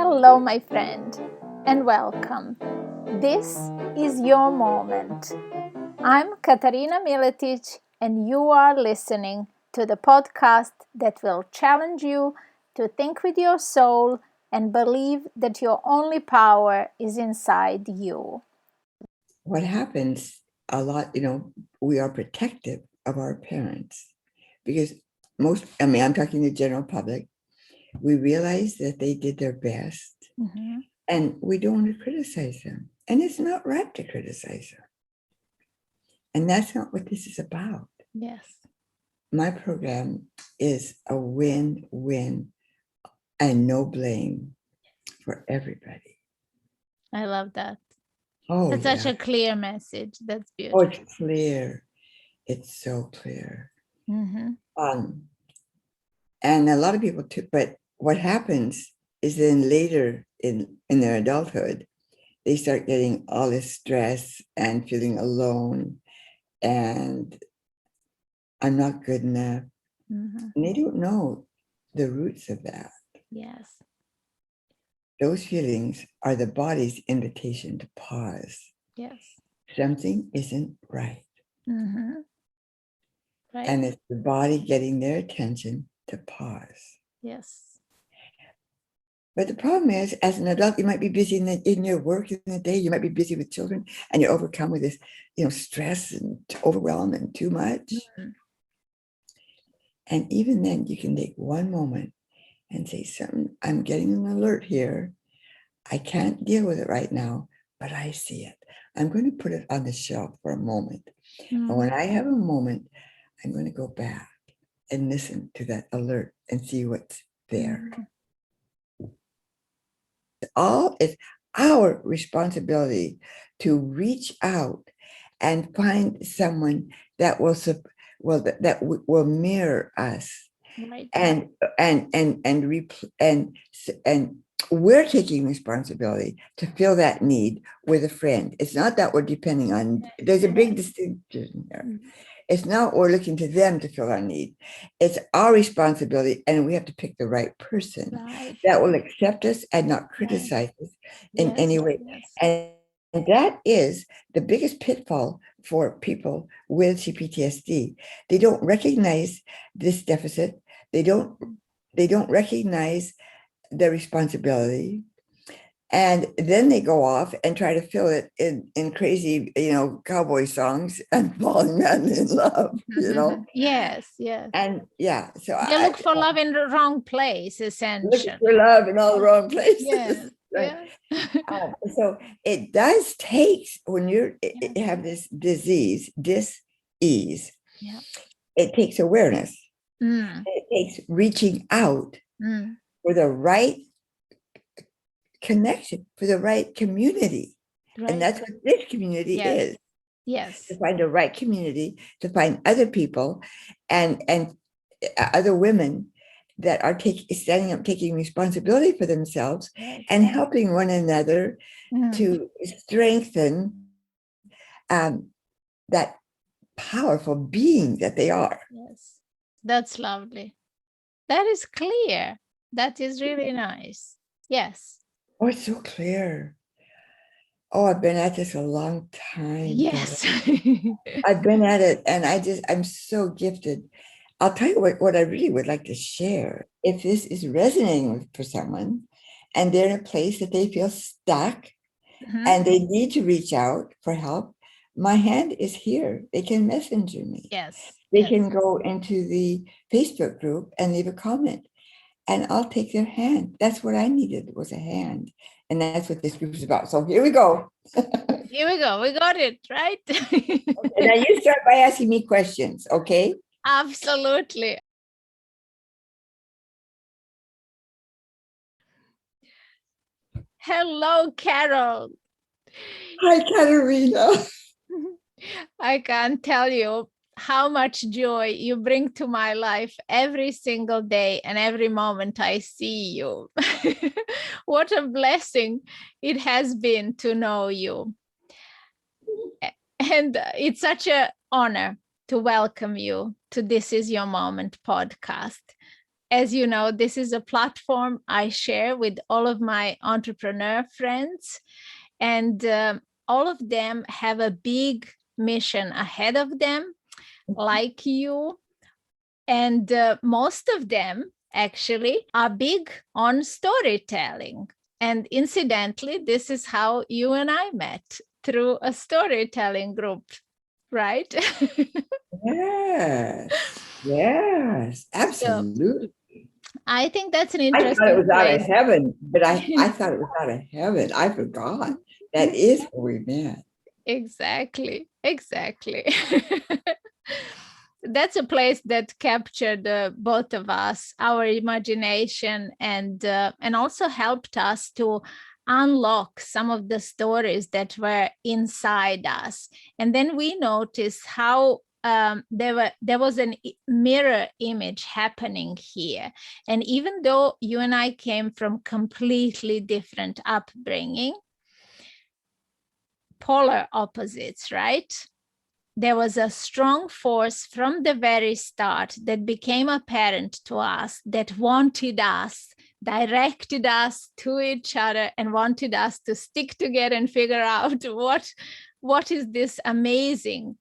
Hello, my friend, and welcome. This is your moment. I'm Katarina Miletic, and you are listening to the podcast that will challenge you to think with your soul and believe that your only power is inside you. What happens a lot, we are protective of our parents because I'm talking to the general public, we realize that they did their best and we don't want to criticize them. And it's not right to criticize them. And that's not what this is about. Yes. My program is a win-win and no blame for everybody. I love that. Oh, That's such a clear message. That's beautiful. Oh, it's clear. It's so clear. And a lot of people too, but what happens is then later in their adulthood, they start getting all this stress and feeling alone and I'm not good enough. And they don't know the roots of that. Yes. Those feelings are the body's invitation to pause. Yes. Something isn't right. Right. And it's the body getting their attention to pause. Yes. But the problem is, as an adult, you might be busy in your work in the day. You might be busy with children, and you're overcome with this, stress and overwhelm and too much. And even then, you can take one moment and say, "Something. I'm getting an alert here. I can't deal with it right now, but I see it. I'm going to put it on the shelf for a moment. And when I have a moment, I'm going to go back and listen to that alert and see what's there." It's our responsibility to reach out and find someone that will mirror us. Right. And we're taking responsibility to fill that need with a friend. It's not that we're depending on, there's a big distinction here. It's not we're looking to them to fill our need. It's our responsibility, and we have to pick the right person that will accept us and not criticize us in any way. And that is the biggest pitfall for people with CPTSD. They don't recognize this deficit. They don't recognize the responsibility. And then they go off and try to fill it in crazy, cowboy songs and falling madly in love, Yes, yes. And yeah, so they look for love in the wrong place, essentially. Look for love in all the wrong places. Yes, right. So it does take, when you have this disease, dis-ease, it takes awareness. It takes reaching out for the right connection, for the right community. Right. And that's what this community is. Yes. To find the right community, to find other people and other women that are standing up, taking responsibility for themselves and helping one another to strengthen that powerful being that they are. Yes, that's lovely. That is clear. That is really nice. Yes. Oh, it's so clear. Oh, I've been at this a long time. Yes. I've been at it and I'm so gifted. I'll tell you what I really would like to share. If this is resonating for someone and they're in a place that they feel stuck and they need to reach out for help, my hand is here. They can messenger me. Yes. They can go into the Facebook group and leave a comment and I'll take their hand. That's what I needed, was a hand. And that's what this group is about. So here we go. Here we go. We got it, right? Okay, now you start by asking me questions, okay? Absolutely. Hello, Carol. Hi, Katarina. I can't tell you how much joy you bring to my life every single day and every moment I see you. What a blessing it has been to know you. And it's such an honor to welcome you to This Is Your Moment podcast. as you know, this is a platform I share with all of my entrepreneur friends, and all of them have a big mission ahead of them, like you. And most of them actually are big on storytelling. And incidentally, this is how you and I met, through a storytelling group, right? Yes. Yes. So Absolutely. I think that's an I thought it interesting was out of place. heaven, but I thought it was out of heaven. I forgot. That is where we met. Exactly, exactly. That's a place that captured both of us, our imagination, and also helped us to unlock some of the stories that were inside us. And then we noticed how there was a mirror image happening here. And even though you and I came from completely different upbringing, polar opposites, right? There was a strong force from the very start that became apparent to us, that wanted us, directed us to each other, and wanted us to stick together and figure out what is this amazing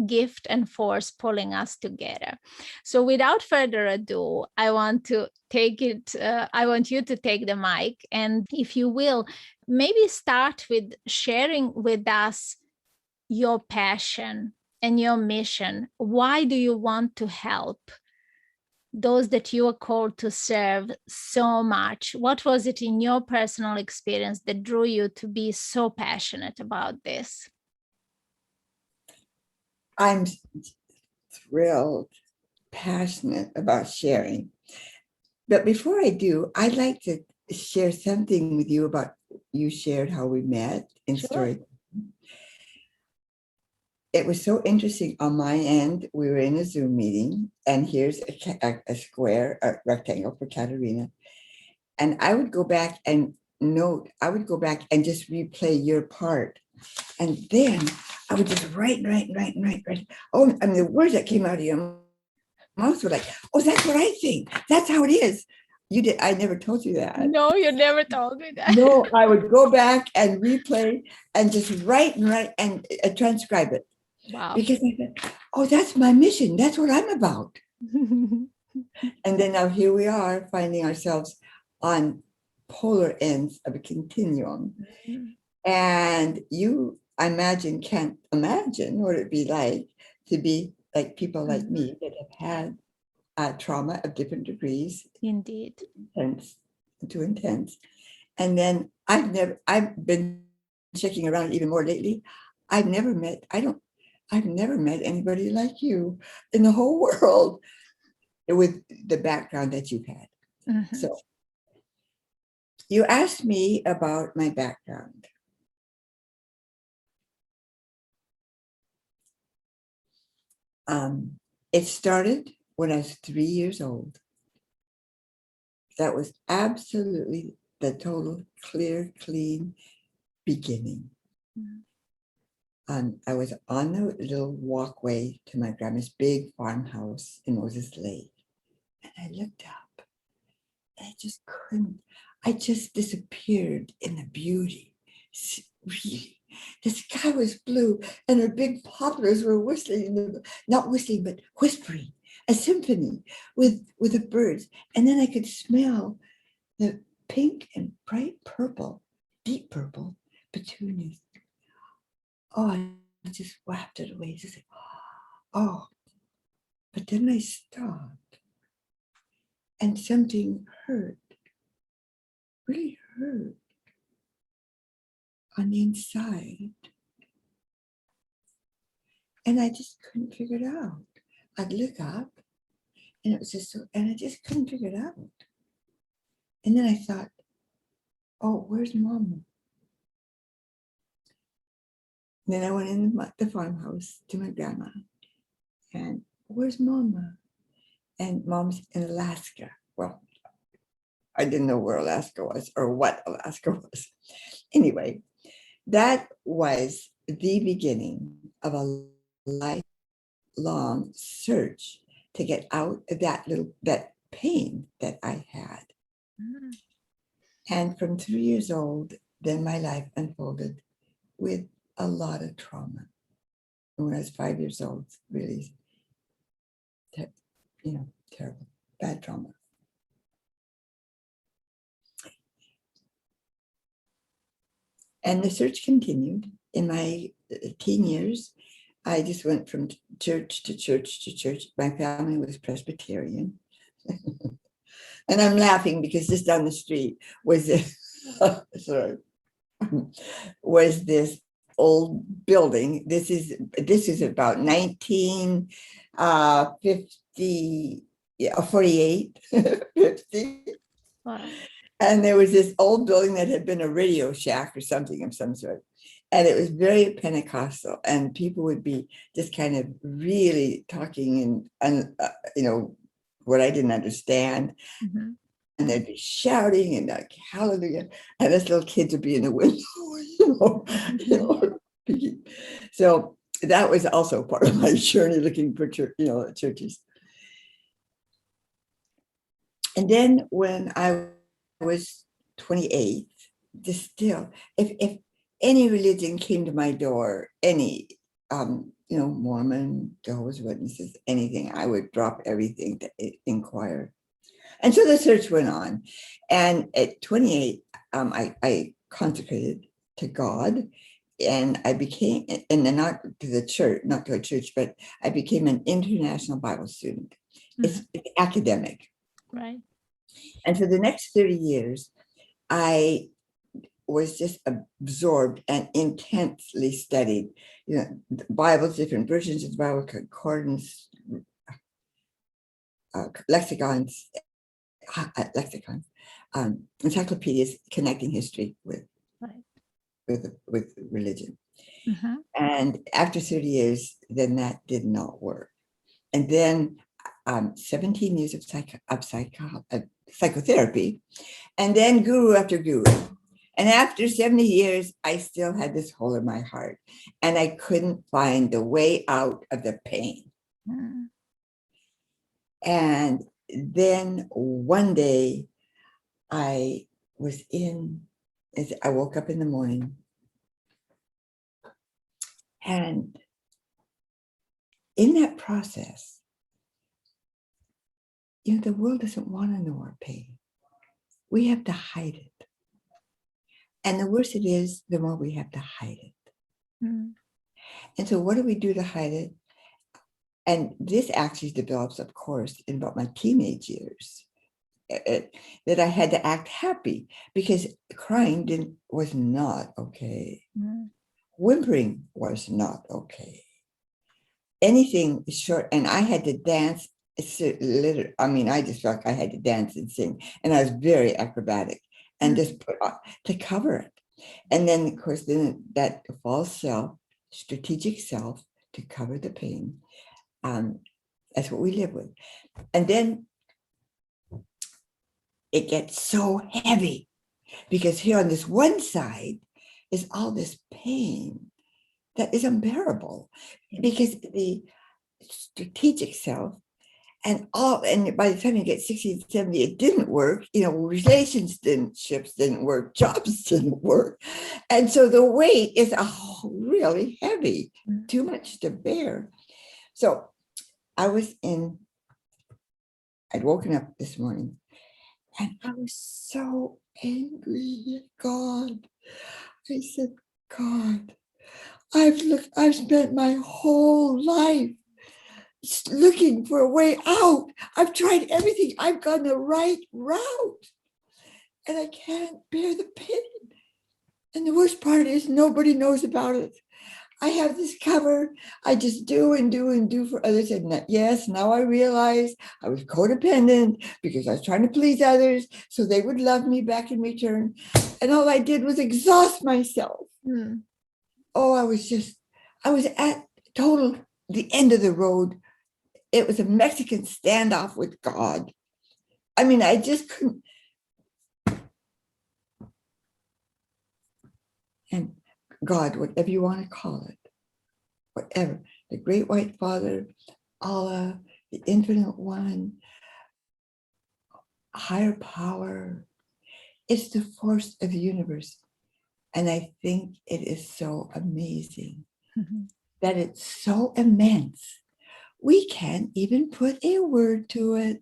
gift and force pulling us together. So without further ado, I want you to take the mic, and if you will, maybe start with sharing with us your passion and your mission. Why do you want to help those that you are called to serve so much? What was it in your personal experience that drew you to be so passionate about this? I'm thrilled, passionate about sharing. But before I do, I'd like to share something with you about you shared how we met in Sure. story. It was so interesting on my end. We were in a Zoom meeting, and here's a square, a rectangle for Katerina. And I would go back and just replay your part. And then I would just write. Oh, I mean, the words that came out of your mouth were like, oh, that's what I think. That's how it is. You did. I never told you that. No, you never told me that. No, I would go back and replay and just write and transcribe it. Wow. Because I said, oh, that's my mission. That's what I'm about. And then now here we are finding ourselves on polar ends of a continuum. And you, I imagine, can't imagine what it'd be like to be like people like me that have had trauma of different degrees. Indeed. Intense. And then I've been checking around even more lately. I've never met anybody like you in the whole world with the background that you've had. Mm-hmm. So you asked me about my background. It started when I was 3 years old. That was absolutely the total clear, clean beginning. I was on the little walkway to my grandma's big farmhouse in Moses Lake. And I looked up and I just disappeared in the beauty. Really, the sky was blue and her big poplars were whistling, not whistling, but whispering, a symphony with the birds. And then I could smell the pink and bright purple, deep purple petunias. Oh, I just wafted away. Just like, oh, but then I stopped and something hurt, really hurt on the inside. And I just couldn't figure it out. I'd look up and it was just so, and I just couldn't figure it out. And then I thought, oh, where's Mama? And then I went in the farmhouse to my grandma and where's Mama? And Mom's in Alaska. Well, I didn't know where Alaska was or what Alaska was. Anyway, that was the beginning of a lifelong search to get out of that pain that I had. Mm. And from 3 years old, then my life unfolded with a lot of trauma. And when I was 5 years old, really, terrible, bad trauma. And the search continued. In my teen years, I just went from church to church to church. My family was Presbyterian. And I'm laughing because just down the street was this, was this old building. This is about 1950, 48, 50. Wow. And there was this old building that had been a radio shack or something of some sort. And it was very Pentecostal, and people would be just kind of really talking and what I didn't understand. Mm-hmm. And they'd be shouting and like, hallelujah. And us little kids would be in the window, So that was also part of my journey looking for churches. And then when I was 28, just still, if any religion came to my door, any, Mormon, Jehovah's Witnesses, anything, I would drop everything to inquire. And so the search went on. And at 28, I consecrated to God, and I became, and then not to a church, but I became an international Bible student. Mm-hmm. It's academic. Right. And for the next 30 years, I was just absorbed and intensely studied, the Bibles, different versions of the Bible, concordance, lexicons, encyclopedias connecting history with religion. Mm-hmm. And after 30 years, then that did not work. And then 17 years of psychotherapy, and then guru after guru. And after 70 years, I still had this hole in my heart, and I couldn't find the way out of the pain. Mm. And then one day I woke up in the morning, and in that process, the world doesn't want to know our pain. We have to hide it. And the worse it is, the more we have to hide it. Mm. And so what do we do to hide it? And this actually develops, of course, in about my teenage years, that I had to act happy because crying was not okay. Mm. Whimpering was not okay. Anything short, and I had to dance. I just felt like I had to dance and sing, and I was very acrobatic. And just put on to cover it. And then, of course, that false self, strategic self, to cover the pain. That's what we live with. And then it gets so heavy because here on this one side is all this pain that is unbearable because the strategic self, and by the time you get 60 and 70, it didn't work. Relationships didn't work, jobs didn't work. And so the weight is really heavy, too much to bear. So I'd woken up this morning and I was so angry at God. I said, God, I've spent my whole life looking for a way out. I've tried everything. I've gone the right route, and I can't bear the pain. And the worst part is nobody knows about it. I have this cover. I just do and do and do for others. And yes, now I realize I was codependent because I was trying to please others so they would love me back in return. And all I did was exhaust myself. Hmm. Oh, I was at the end of the road. It was a Mexican standoff with God. I just couldn't. And God, whatever you want to call it, whatever, the Great White Father, Allah, the Infinite One, higher power. It's the force of the universe. And I think it is so amazing that it's so immense. We can't even put a word to it.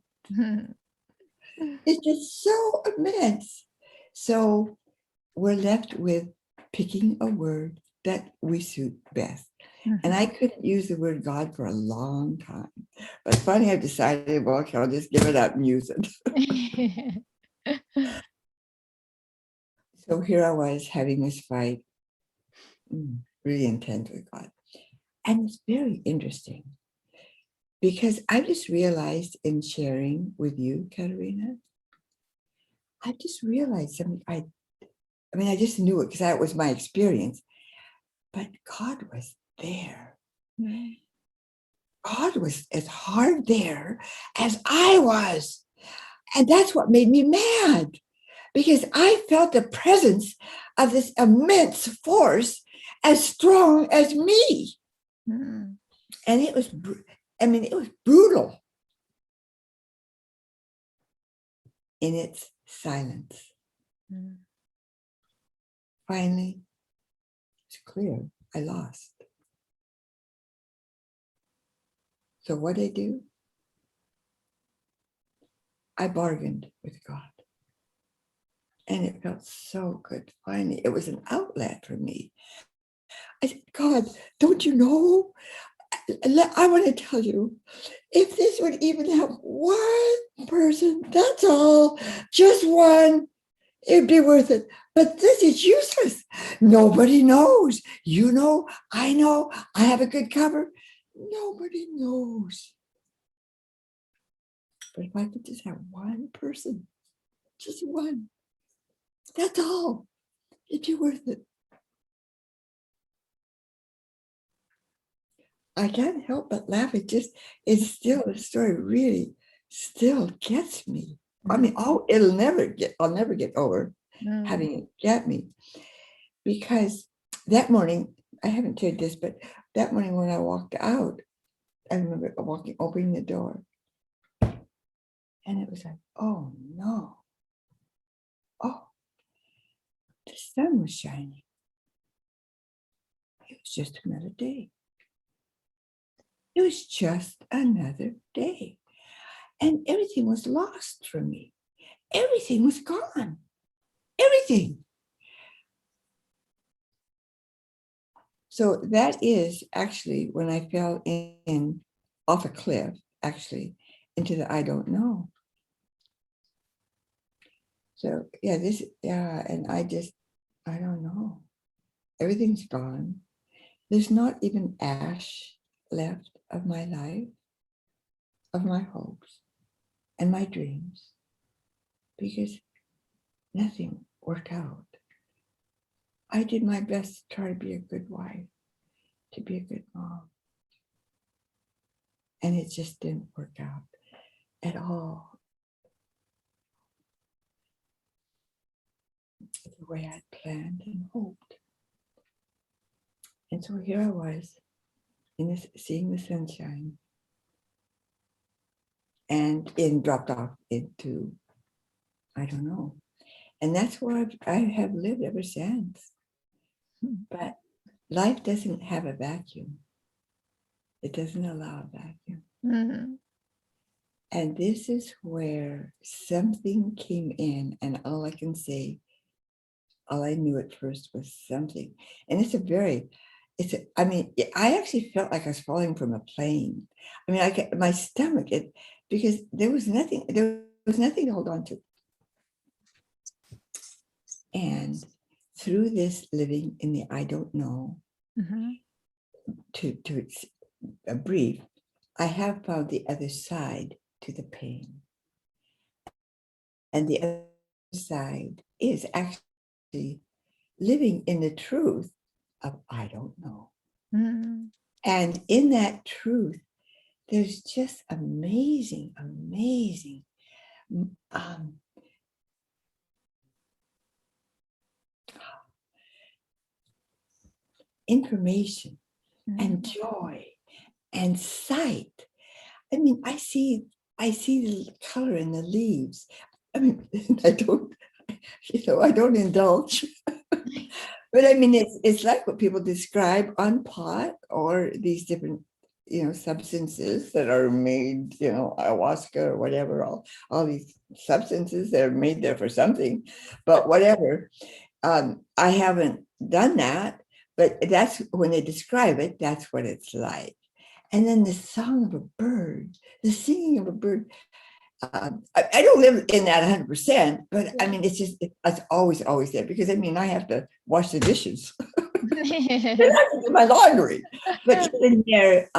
It's just so immense. So we're left with picking a word that we suit best. And I couldn't use the word God for a long time. But finally I decided, well, okay, I'll just give it up and use it. So here I was having this fight, really intense with God. And it's very interesting because I just realized in sharing with you, Katerina, I just realized something. I mean, I just knew it because that was my experience, but God was there. God was as hard there as I was. And that's what made me mad because I felt the presence of this immense force as strong as me. And it was, it was brutal in its silence. Finally, it's clear I lost. So what did I do? I bargained with God. And it felt so good. Finally, it was an outlet for me. I said, God, don't you know? I want to tell you, if this would even help one person, that's all, just one, it'd be worth it. But this is useless. Nobody knows. You know, I have a good cover. Nobody knows. But if I could just have one person, just one, that's all, it'd be worth it. I can't help but laugh. It's still, the story really still gets me. I mean, I'll never get over having it get me. Because that morning, I haven't shared this, but that morning when I walked out, I remember opening the door. And it was like, oh no. Oh, the sun was shining. It was just another day. It was just another day. And everything was lost from me. Everything was gone. Everything. So that is actually when I fell in off a cliff, actually, into the I don't know. So and I don't know. Everything's gone. There's not even ash left of my life, of my hopes and my dreams, because nothing worked out. I did my best to try to be a good wife, to be a good mom. And it just didn't work out at all the way I'd planned and hoped. And so here I was seeing the sunshine and dropped off into, I don't know. And that's where I have lived ever since. But life doesn't have a vacuum. It doesn't allow a vacuum. And this is where something came in, and all I knew at first was something. And I actually felt like I was falling from a plane. I mean, my stomach, because there was nothing to hold on to. And through this living in the I don't know, to a brief, I have found the other side to the pain. And the other side is actually living in the truth of I don't know. And in that truth, there's just amazing information and joy and sight. I mean, I see the color in the leaves. I mean, I don't, I don't indulge. But I mean, it's like what people describe on pot or these different, substances that are made, ayahuasca or whatever, all these substances that are made there for something, but whatever. I haven't done that, but that's when they describe it, that's what it's like. And then the song of a bird, the singing of a bird. I don't live in that 100%, but I mean, it's always there because I mean, I have to wash the dishes. I have to do my laundry, but even there,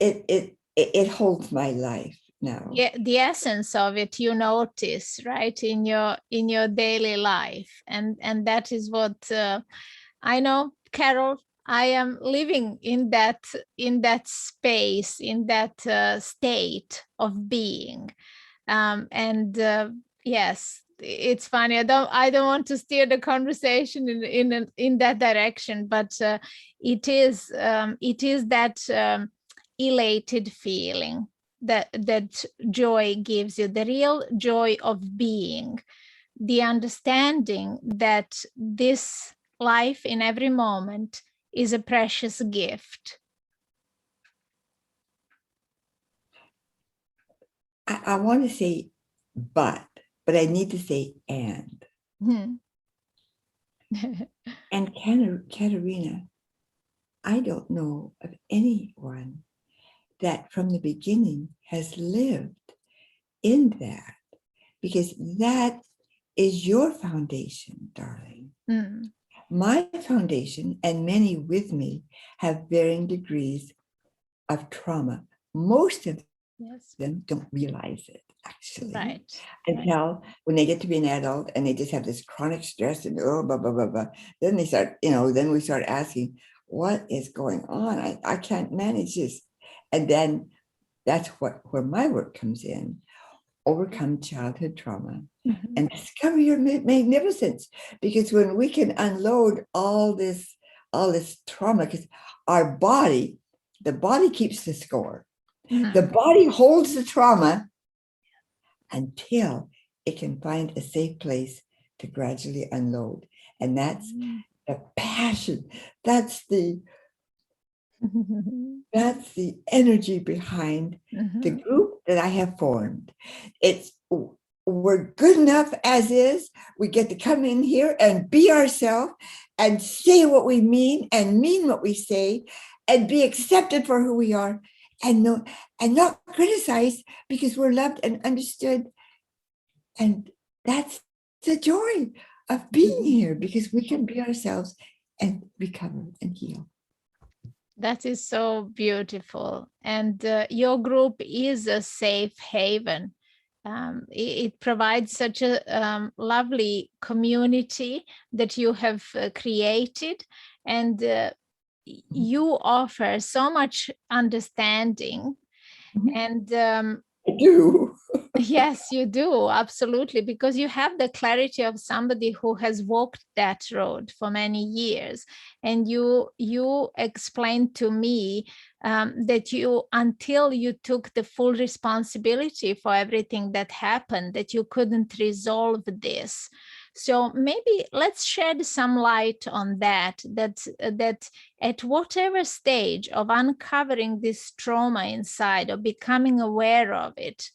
it holds my life now. Yeah, the essence of it you notice, right, in your daily life, and that is what I know, Carol. I am living in that space, in that state of being, and yes, it's funny. I don't want to steer the conversation in that direction, but it is that elated feeling that joy gives you, the real joy of being, the understanding that this life in every moment is a precious gift. I want to say but I need to say and. And Katerina, I don't know of anyone that from the beginning has lived in that, because that is your foundation, darling. My foundation, and many with me, have varying degrees of trauma. Most of them don't realize it, actually, until when they get to be an adult and they just have this chronic stress and blah, blah, blah, blah. Then they start, then we start asking, what is going on? I can't manage this. And then that's where my work comes in. Overcome childhood trauma and discover your magnificence. Because when we can unload all this trauma, because the body keeps the score. The body holds the trauma until it can find a safe place to gradually unload. And that's the passion. That's the energy behind the group that I have formed. We're good enough as is. We get to come in here and be ourselves and say what we mean and mean what we say and be accepted for who we are, and not criticized, because we're loved and understood. And that's the joy of being here, because we can be ourselves and recover and heal. That is so beautiful. And your group is a safe haven. It provides such a lovely community that you have created, and you offer so much understanding. And I do. Yes, you do, absolutely, because you have the clarity of somebody who has walked that road for many years. And you explained to me that until you took the full responsibility for everything that happened, that you couldn't resolve this. So maybe let's shed some light on that at whatever stage of uncovering this trauma inside or becoming aware of it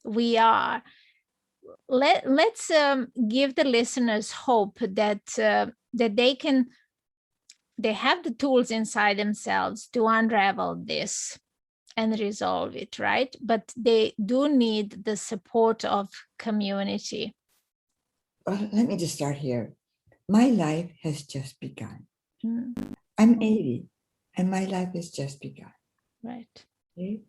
we are, let's give the listeners hope that they have the tools inside themselves to unravel this and resolve it, right? But they do need the support of community. Well, let me just start here. My life has just begun. I'm 80 and my life has just begun. Right. Okay?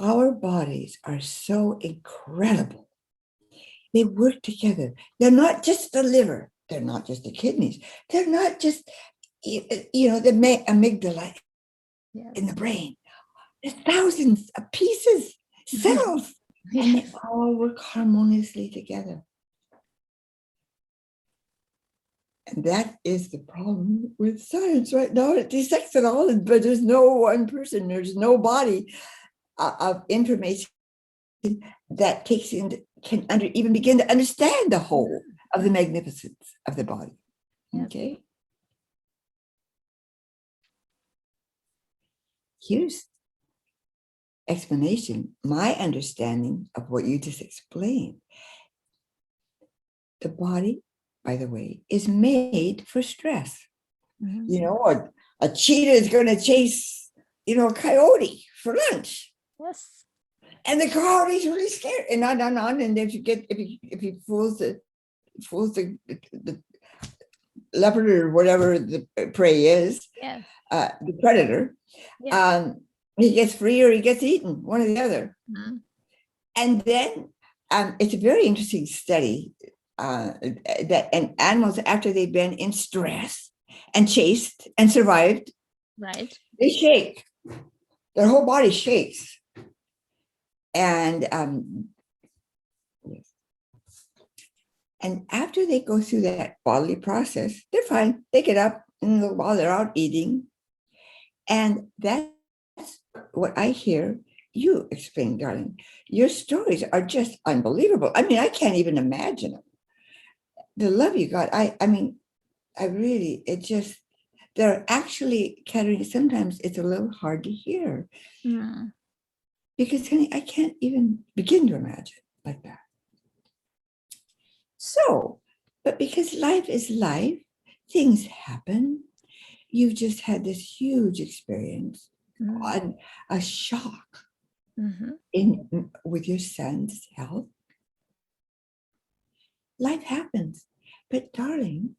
Our bodies are so incredible. They work together. They're not just the liver. They're not just the kidneys. They're not just, the amygdala in the brain. There's thousands of pieces, cells, and they all work harmoniously together. And that is the problem with science right now. It dissects it all, but there's no one person, there's no body of information that takes in, can even begin to understand the whole of the magnificence of the body. Okay. Here's explanation, my understanding of what you just explained. The body, by the way, is made for stress. You know, a cheetah is going to chase, a coyote for lunch. Yes. And the coyote's really scared. And on. And if he fools the leopard or whatever the prey is, Yes. The predator, Yes. he gets free or he gets eaten, one or the other. And then it's a very interesting study that animals, after they've been in stress and chased and survived, right, they shake. Their whole body shakes. And after they go through that bodily process, they're fine. They get up and while they're out eating. And that's what I hear you explain, darling. Your stories are just unbelievable. I mean, I can't even imagine them. The love you got, I mean, I really, it just, they're actually, Katerina, sometimes it's a little hard to hear. Because, honey, I can't even begin to imagine like that. So, but because life is life, things happen. You've just had this huge experience, a shock with your son's health. Life happens. But darling,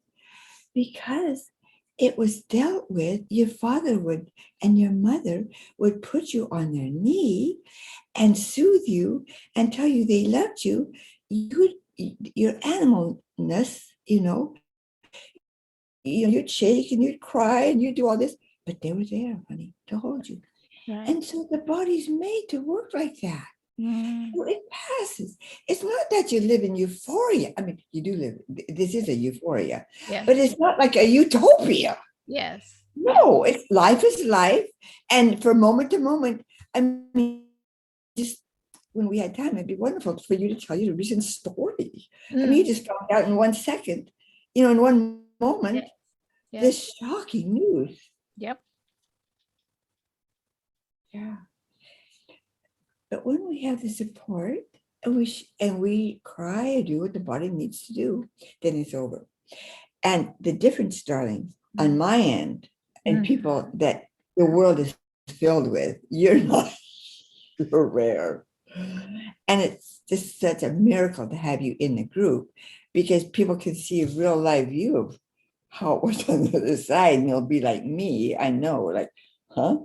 because it was dealt with, your father would and your mother would put you on their knee and soothe you and tell you they loved you. Your animalness, you'd shake and you'd cry and you'd do all this, but they were there, honey, to hold you. Right. And so the body's made to work like that. So it passes. It's not that you live in euphoria. I mean, you do live, this is a euphoria, but it's not like a utopia. Yes. No, it's life is life. And from moment to moment, I mean, just when we had time, it'd be wonderful for you to tell your recent story. I mean, you just found out in 1 second, in one moment, this shocking news. Yep. Yeah. But when we have the support and we cry and do what the body needs to do, then it's over. And the difference, darling, on my end, and people that the world is filled with, you're not, you're rare. And it's just such a miracle to have you in the group because people can see a real live view of how it was on the other side. And they'll be like me, I know, like, huh?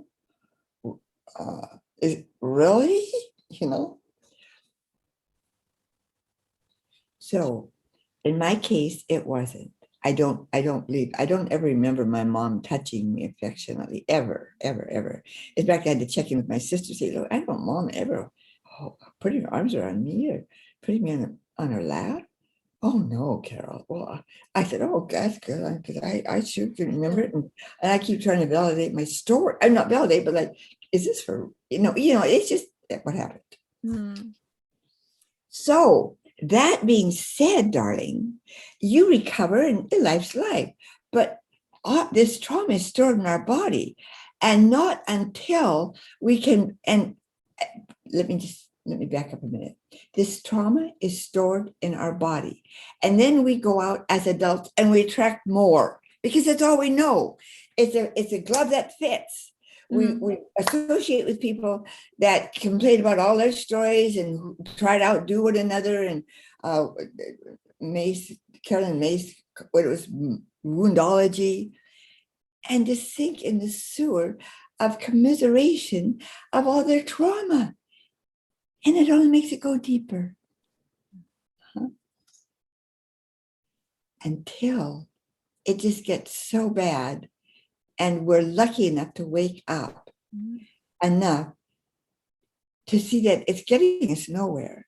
Is it really? So in my case, it wasn't. I don't ever remember my mom touching me affectionately, ever, ever, ever. In fact, I had to check in with my sister, say, look, I don't mom ever putting her arms around me or putting me on her lap. Oh no, Carol. Well, I said, oh, that's good. Because I sure can remember it. And I keep trying to validate my story. I'm not validate, but like, is this for, it's just what happened. So that being said, darling, you recover and life's life. But this trauma is stored in our body. And not until we can, and let me back up a minute. This trauma is stored in our body. And then we go out as adults and we attract more because that's all we know. It's a glove that fits. We associate with people that complain about all their stories and try to outdo one another. And Carolyn Mace, what it was, woundology, and to sink in the sewer of commiseration of all their trauma. And it only makes it go deeper. Until it just gets so bad. And we're lucky enough to wake up enough to see that it's getting us nowhere.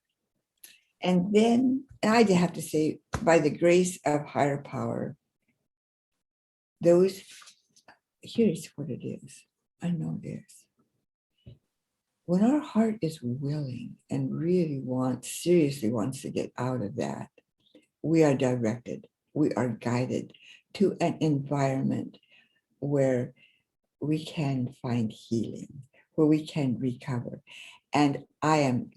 And then I have to say, by the grace of higher power, those, here's what it is. I know this. When our heart is willing and really seriously wants to get out of that, we are directed, we are guided to an environment where we can find healing, where we can recover. And I am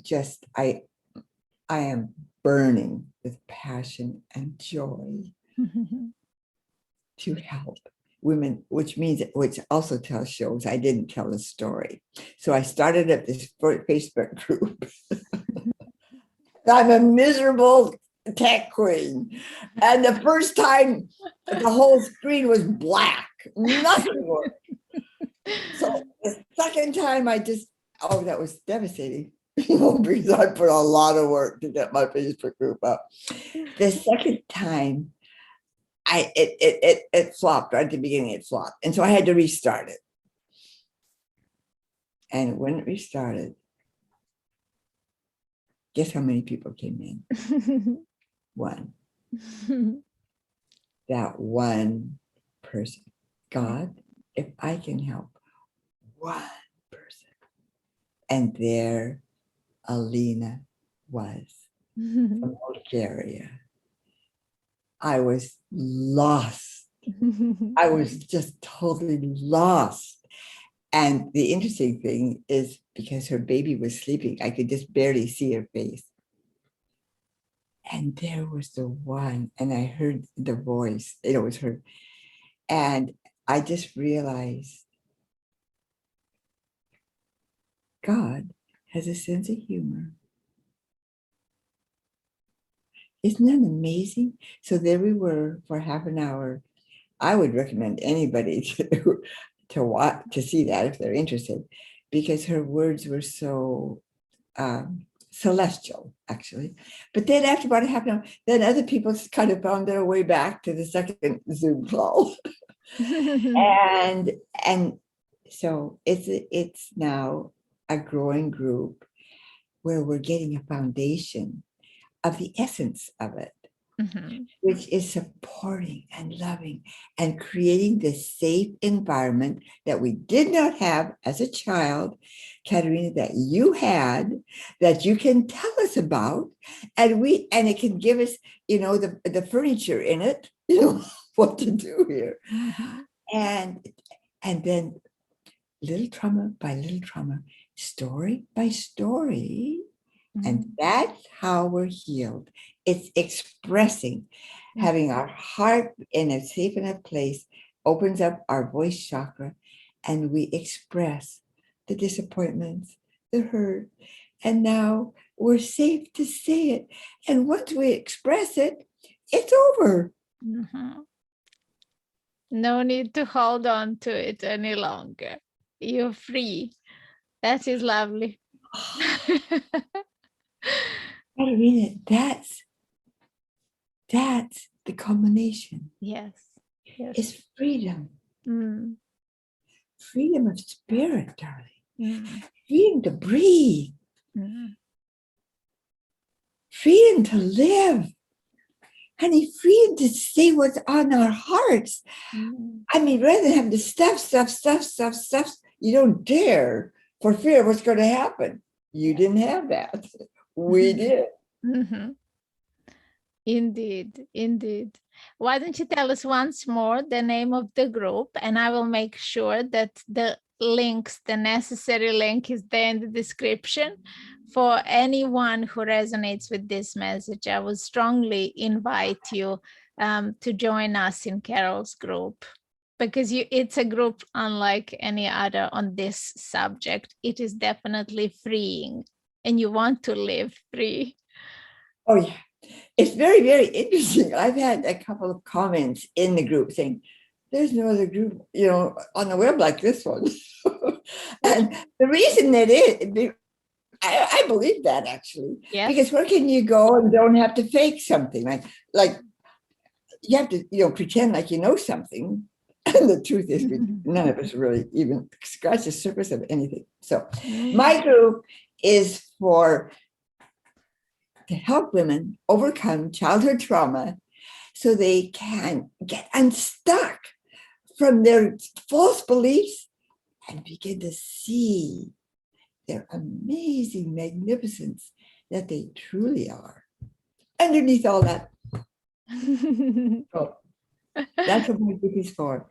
burning with passion and joy to help women, which also shows I didn't tell a story. So I started up this Facebook group. I'm a miserable tech queen. And the first time the whole screen was black, nothing worked. So the second time that was devastating, because I put a lot of work to get my Facebook group up. The second time, it flopped right at the beginning. It flopped, and so I had to restart it. And when it restarted, guess how many people came in? One. That one person. God, if I can help one person. And there Alina was from Bulgaria. I was lost. I was just totally lost. And the interesting thing is, because her baby was sleeping, I could just barely see her face. And there was the one, and I heard the voice, it was her. And I just realized God has a sense of humor. Isn't that amazing? So there we were for half an hour. I would recommend anybody to see that if they're interested, because her words were so celestial, actually. But then after about a half an hour, then other people kind of found their way back to the second Zoom call. and so it's now a growing group where we're getting a foundation of the essence of it, which is supporting and loving and creating this safe environment that we did not have as a child, Katerina, that you had, that you can tell us about, and it can give us, the furniture in it, what to do here. And then little trauma by little trauma, story by story. And that's how we're healed. It's expressing, having our heart in a safe enough place, opens up our voice chakra, and we express the disappointments, the hurt. And now we're safe to say it. And once we express it, it's over. No need to hold on to it any longer. You're free. That is lovely. Katerina, that's the culmination. Yes. It's freedom. Freedom of spirit, darling. Freedom to breathe. Freedom to live. Honey, freedom to say what's on our hearts. I mean, rather than having to stuff, you don't dare for fear of what's going to happen. You didn't have that. We did. Indeed. Why don't you tell us once more the name of the group, and I will make sure that the necessary link is there in the description for anyone who resonates with this message. I would strongly invite you to join us in Carol's group, because it's a group unlike any other on this subject. It is definitely freeing, and you want to live free. Oh, yeah. It's very, very interesting. I've had a couple of comments in the group saying, there's no other group, on the web like this one. And the reason I believe that, actually. Yes. Because where can you go and don't have to fake something? Like you have to, pretend like you know something. And the truth is, none of us really even scratch the surface of anything. So my group is to help women overcome childhood trauma so they can get unstuck from their false beliefs and begin to see their amazing magnificence that they truly are. Underneath all that, oh, that's what my book is for.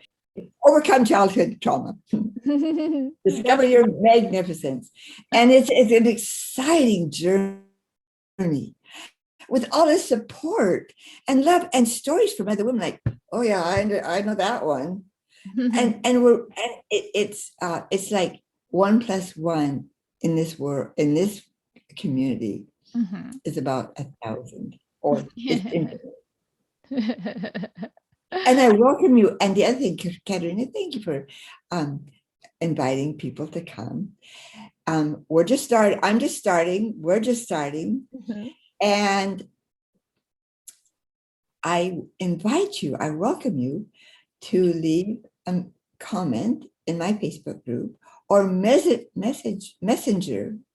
Overcome childhood trauma. Discover your magnificence. And it's an exciting journey with all this support and love and stories from other women like, oh yeah, I know that one. and it's like 1 + 1 in this world, in this community, is about 1,000, or it's infinite. And I welcome you. And the other thing, Katerina, thank you for inviting people to come. We're just starting. I'm just starting. We're just starting. And I invite you, I welcome you to leave a comment in my Facebook group or messenger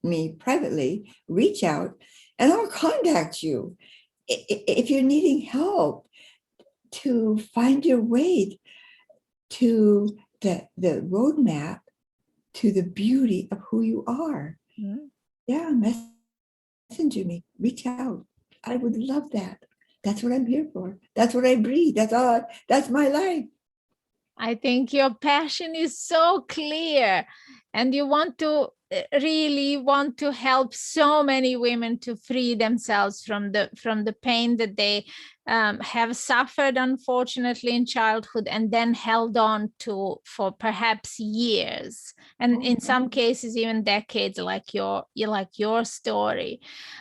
me privately, reach out, and I'll contact you. If you're needing help to find your way to the roadmap to the beauty of who you are. Yeah, messenger me, reach out. I would love that. That's what I'm here for. That's what I breathe. That's my life. I think your passion is so clear, and you really want to help so many women to free themselves from the pain that they have suffered, unfortunately, in childhood, and then held on to for perhaps years, and in some cases even decades, like your story.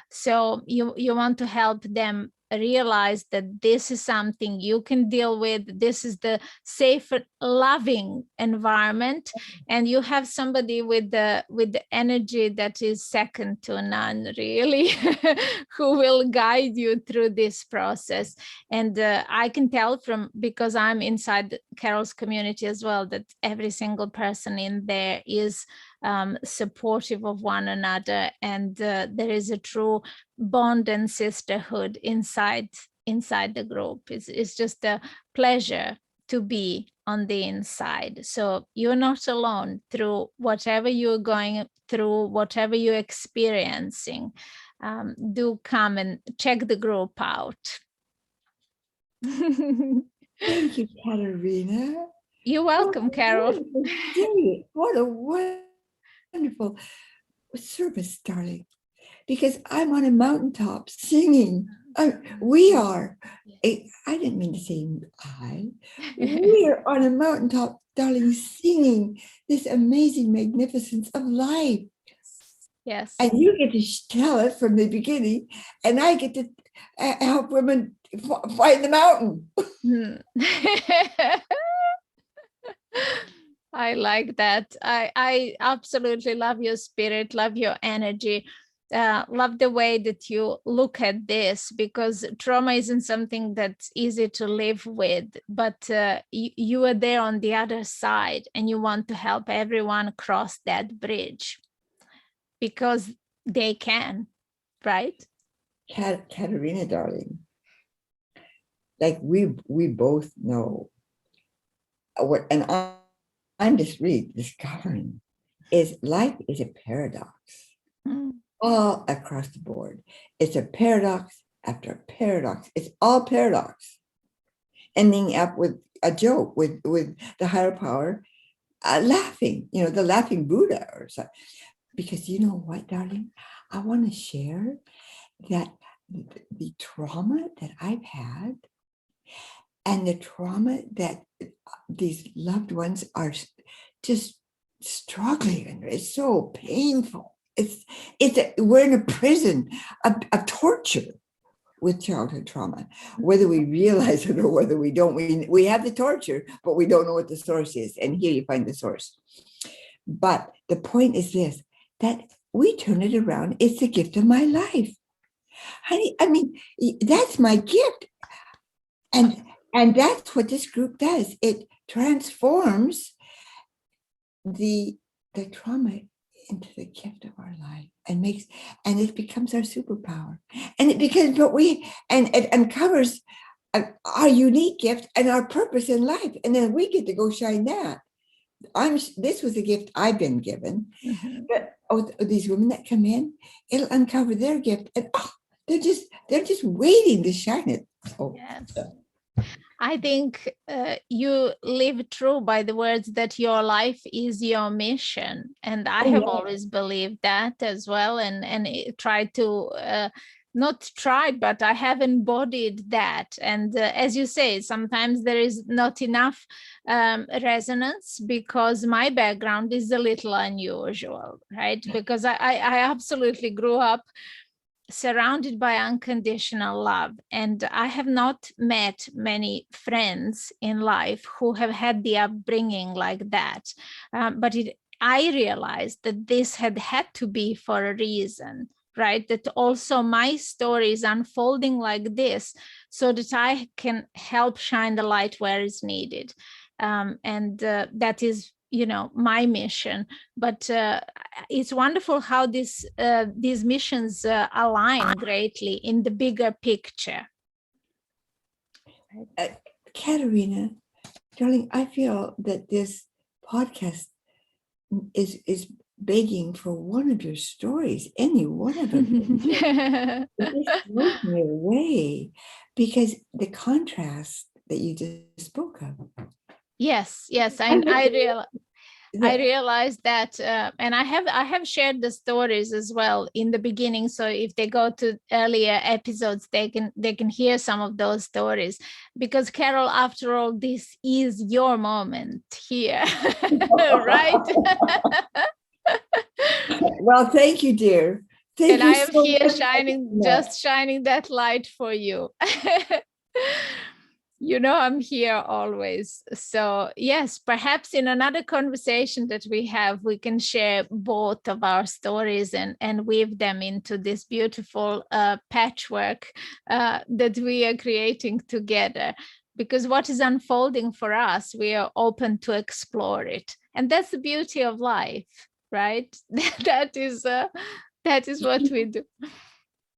So you want to help them realize that this is something you can deal with. This is the safe, loving environment, and you have somebody with the energy that is second to none, really, who will guide you through this process. And I can tell because I'm inside Carol's community as well, that every single person in there is supportive of one another, and there is a true bond and sisterhood inside the group. It's just a pleasure to be on the inside. So you're not alone through whatever you're going through, whatever you're experiencing. Do come and check the group out. Thank you, Katerina. You're welcome, Carol. What a wonderful service, darling. Because I'm on a mountaintop singing. We are. I didn't mean to say I. We are on a mountaintop, darling, singing this amazing magnificence of life. Yes. And you get to tell it from the beginning, and I get to help women find the mountain. I like that. I absolutely love your spirit, love your energy, love the way that you look at this, because trauma isn't something that's easy to live with, but you are there on the other side, and you want to help everyone cross that bridge because they can, right? Katerina, darling, like we both know what, and I'm just really discovering is life is a paradox all across the board. It's a paradox after a paradox. It's all paradox, ending up with a joke, with the higher power laughing, the laughing Buddha or something. Because you know what, darling, I want to share that the trauma that I've had and the trauma that these loved ones are just struggling under, it's so painful. We're in a prison of torture with childhood trauma, whether we realize it or whether we don't. We have the torture, but we don't know what the source is. And here you find the source. But the point is this, that we turn it around. It's the gift of my life. Honey, I mean, that's my gift. And that's what this group does. It transforms the trauma into the gift of our life, and it becomes our superpower. And it uncovers our unique gift and our purpose in life. And then we get to go shine that. This was a gift I've been given. Mm-hmm. But these women that come in, it'll uncover their gift, and they're just waiting to shine it. Yes. I think you live true by the words that your life is your mission, and I have always believed that as well, and tried to not tried, but I have embodied that. And as you say, sometimes there is not enough resonance because my background is a little unusual, right? Because I absolutely grew up surrounded by unconditional love. And I have not met many friends in life who have had the upbringing like that. But I realized that this had to be for a reason, right? That also my story is unfolding like this so that I can help shine the light where it's needed. And that is, my mission. But it's wonderful how these missions align greatly in the bigger picture. Katerina, darling, I feel that this podcast is begging for one of your stories, any one of them. It just blows me away because the contrast that you just spoke of. Yes, I realized that, and I have shared the stories as well in the beginning. So if they go to earlier episodes, they can hear some of those stories. Because Carol, after all, this is your moment here, right? Well, thank you, dear. And I am here shining that light for you. I'm here always. So yes, perhaps in another conversation that we have, we can share both of our stories and weave them into this beautiful patchwork that we are creating together. Because what is unfolding for us, we are open to explore it. And that's the beauty of life, right? That is what we do.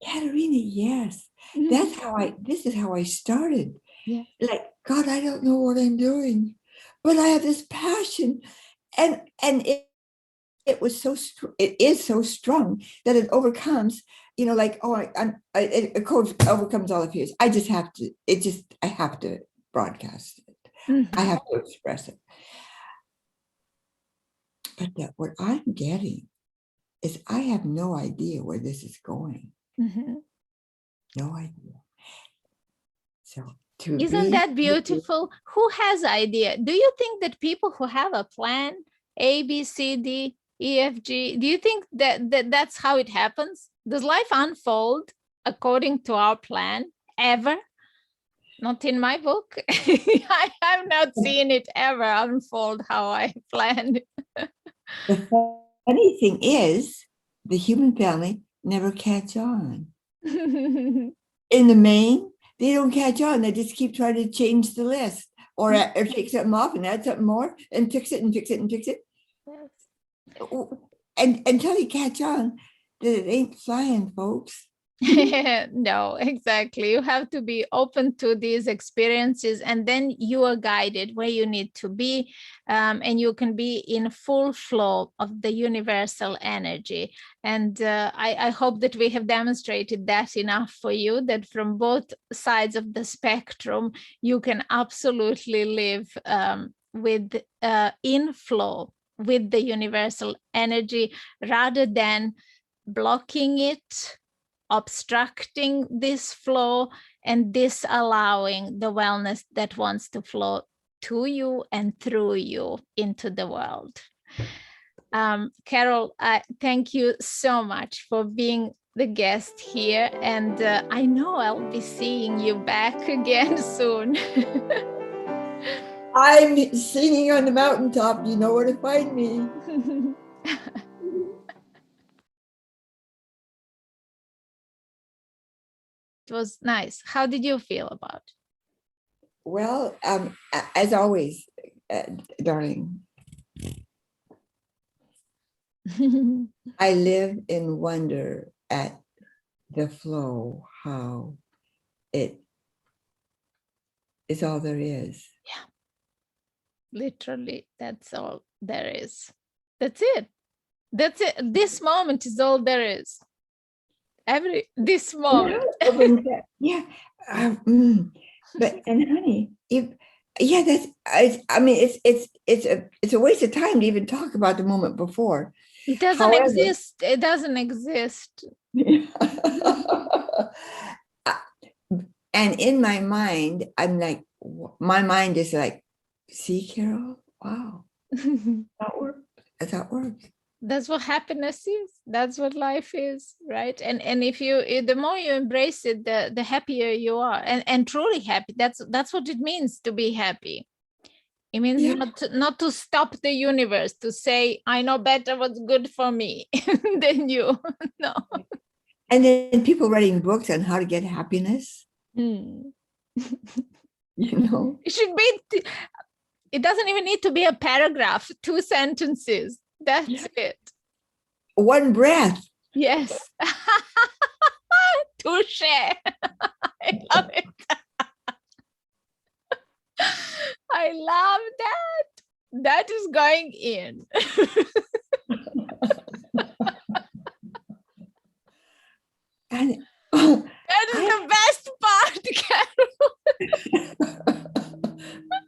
Katerina, yes. This is how I started. Yeah. Like, God, I don't know what I'm doing, but I have this passion. And it was it is so strong that it overcomes, like, it overcomes all the fears. I have to broadcast it. Mm-hmm. I have to express it. But what I'm getting is I have no idea where this is going. Mm-hmm. No idea. So isn't that beautiful? Who has idea? Do you think that people who have a plan, A, B, C, D, E, F, G, do you think that's how it happens? Does life unfold according to our plan ever? Not in my book. I have not seen it ever unfold how I planned. The funny thing is, the human family never catch on. In the main, they don't catch on. They just keep trying to change the list or take something off and add something more and fix it and fix it and fix it. Yes. And until you catch on, that it ain't flying, folks. No, exactly. You have to be open to these experiences, and then you are guided where you need to be, and you can be in full flow of the universal energy. And I hope that we have demonstrated that enough for you, that from both sides of the spectrum, you can absolutely live with in flow with the universal energy rather than blocking it, obstructing this flow, and disallowing the wellness that wants to flow to you and through you into the world. Carol, thank you so much for being the guest here, and I know I'll be seeing you back again soon. I'm singing on the mountaintop. You know where to find me. It was nice. How did you feel about it? Well, as always, darling, I live in wonder at the flow, how it is all there is. Literally, that's all there is. That's it. That's it. This moment is all there is. This moment. Yeah. But and honey, if that's I mean it's a waste of time to even talk about the moment before. It doesn't However, exist. It doesn't exist. And in my mind, I'm like, my mind is like, see, Carol, wow, that works. That works. That's what happiness is. That's what life is, right? And if you, the more you embrace it, the happier you are, and truly happy. That's what it means to be happy. It means not to stop the universe, to say, I know better what's good for me than you. No. And then people writing books on how to get happiness. You know, it should be. It doesn't even need to be a paragraph. 2 sentences. That's it. One breath. Yes. Touche. I love it. I love that. That is going in. And that is the best part,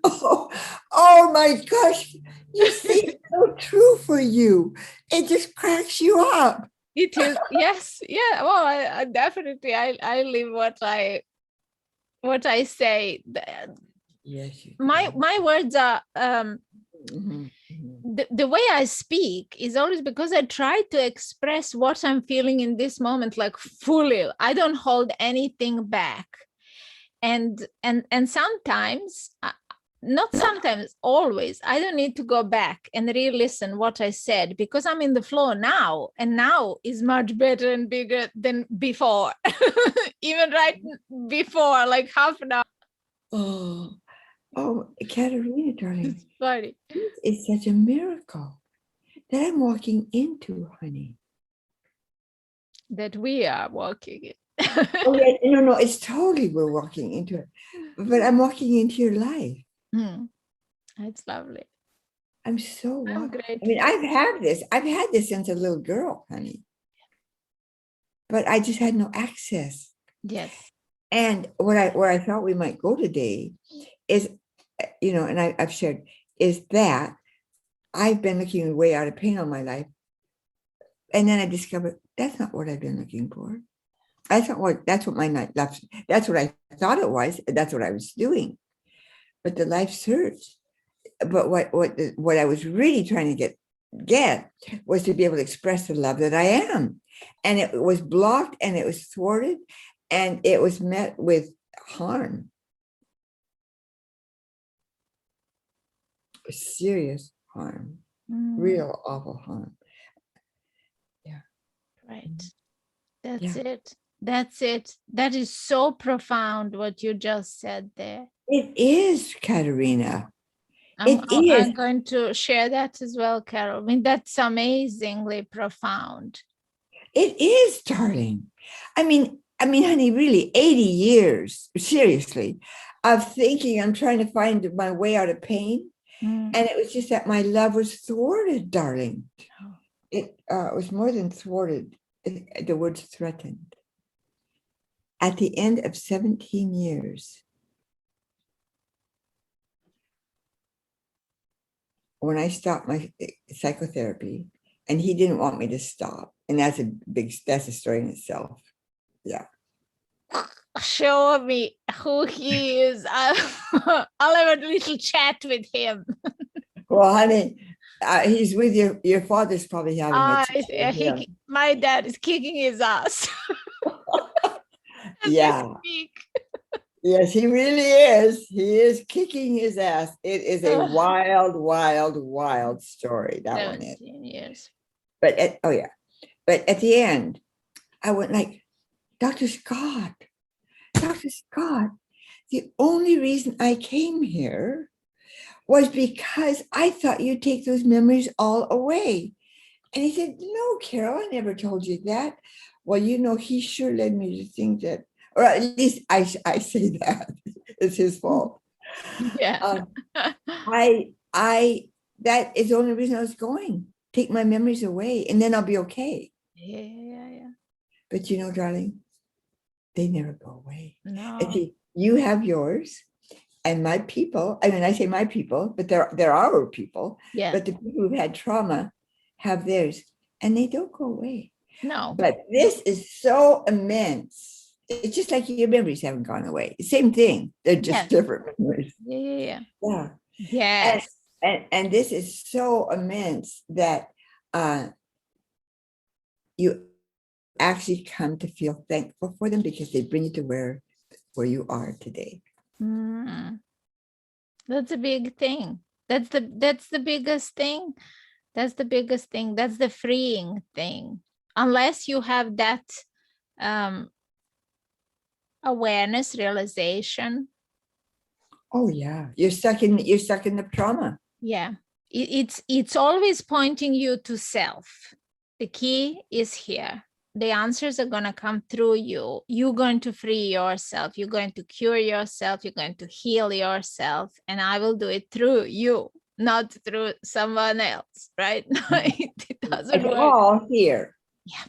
Carol. Oh my gosh. You see, it's so true for you. It just cracks you up. It is. Yes. Yeah. Well, I definitely, I live what I say. Yes. My words are, the way I speak is always because I try to express what I'm feeling in this moment, like fully. I don't hold anything back. And sometimes, not sometimes, always, I don't need to go back and re-listen what I said, because I'm in the flow now, and now is much better and bigger than before. Even right before, like half an hour. Oh, Katerina, darling. It's funny. It's such a miracle that I'm walking into, honey. That we are walking in. Oh, yeah, no, it's totally we're walking into it. But I'm walking into your life. It's lovely. I'm so grateful. I mean, I've had this since a little girl, honey. But I just had no access. Yes. And where I thought we might go today is, and I've shared, is that I've been looking way out of pain all my life. And then I discovered that's not what I've been looking for. That's what I thought it was. That's what I was doing. But the life search. But what I was really trying to get was to be able to express the love that I am. And it was blocked, and it was thwarted, and it was met with harm. Serious harm. Real awful harm. Yeah. Right. That's it. That's it. That is so profound what you just said there. It is, Katerina. I'm going to share that as well, Carol. I mean, that's amazingly profound. It is, darling. I mean, honey, really, 80 years, seriously, of thinking I'm trying to find my way out of pain. And it was just that my love was thwarted, darling. It was more than thwarted. The word's threatened. At the end of 17 years, when I stopped my psychotherapy, and he didn't want me to stop, and that's a story in itself. Yeah. Show me who he is. I'll have a little chat with him. Well, honey, he's with your father's probably having it. My dad is kicking his ass. Yeah. Yes, he really is. He is kicking his ass. It is a wild, wild, wild story. That one is. Years. But at the end, I went like, Dr. Scott, the only reason I came here was because I thought you'd take those memories all away. And he said, no, Carol, I never told you that. Well, he sure led me to think that, or at least I say that. It's his fault. Yeah. That is the only reason I was going. Take my memories away and then I'll be okay. Yeah. But darling, they never go away. No. And see, you have yours and my people. I mean, I say my people, but they're our people. Yeah. But the people who've had trauma have theirs and they don't go away. No. But this is so immense. It's just like your memories haven't gone away. Same thing. They're just Yes. different memories. Yeah. Yeah. Yes. And this is so immense that you actually come to feel thankful for them because they bring you to where you are today. That's a big thing. That's the biggest thing. That's the biggest thing. That's the freeing thing. Unless you have that awareness, realization. Oh yeah, you're stuck in the trauma. Yeah, it's always pointing you to self. The key is here. The answers are going to come through you. You're going to free yourself. You're going to cure yourself. You're going to heal yourself. And I will do it through you, not through someone else, right? It doesn't It's work. all here. Yeah.